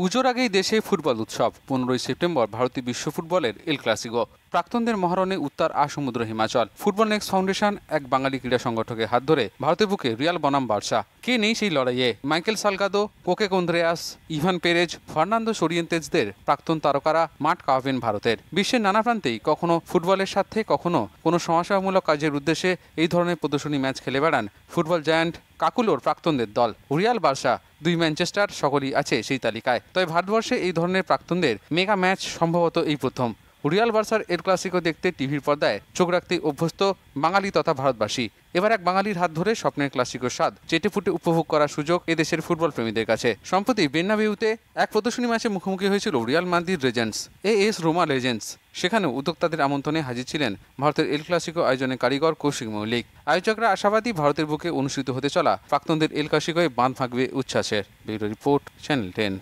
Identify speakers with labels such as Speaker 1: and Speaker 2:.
Speaker 1: পুজোর আগেই দেশে ফুটবল উৎসব। 15ই সেপ্টেম্বর ভারতীয় বিশ্ব ফুটবলের এল ক্লাসিকো। প্রাক্তনদের মহারণে উত্তর আসমুদ্র হিমাচল। ফুটবল নেক্সট ফাউন্ডেশন এক বাঙালি ক্রীড়া সংগঠকের হাত ধরে ভারতের বুকে রিয়াল বনাম বার্সা। কে নেই সেই লড়াইয়ে? মাইকেল সালগাদো, কোকে কন্দ্রেয়াস, ইভান পেরেজ, ফার্নান্দো সোরিয়েন্তেজদের প্রাক্তন তারকারা মাঠ কাঁপাবেন ভারতের। বিশ্বের নানা প্রান্তেই কখনো ফুটবলের স্বার্থে, কখনো কোনো সমাজসেবামূলক কাজের উদ্দেশ্যে এই ধরনের প্রদর্শনী ম্যাচ খেলে বেড়ান ফুটবল জায়ান্ট কাকুলোর প্রাক্তনদের দল। রিয়াল বার্সা, দুই ম্যানচেস্টার সকলেই আছে সেই তালিকায়। তবে ভারতবর্ষে এই ধরনের প্রাক্তনদের মেগা ম্যাচ সম্ভবত এই প্রথম। রিয়াল বার্সার এল ক্লাসিকো দেখতে টিভির পর্দায় চোখ রাখতে অভ্যস্ত বাঙালি তথা ভারতবাসী। এবার এক বাঙালির হাত ধরে স্বপ্নের ক্লাসিকোর স্বাদ চেটেপুটে উপভোগ করার সুযোগ এদেশের ফুটবল প্রেমীদের কাছে। সম্প্রতি বের্নাবেউতে এক প্রদর্শনী ম্যাচে মুখোমুখি হয়েছিল Real Madrid legends AS Ruma legends. সেখানেও উদ্যোক্তাদের আমন্ত্রণে হাজির ছিলেন ভারতের এল ক্লাসিকো আয়োজনে কারিগর কৌশিক মৌলিক। আয়োজকরা আশাবাদী ভারতের বুকে অনুষ্ঠিত হতে চলা প্রাক্তনদের এল ক্লাসিকোয় বাঁধ ভাঙবে উচ্ছ্বাসের। Bureau report, channel 10।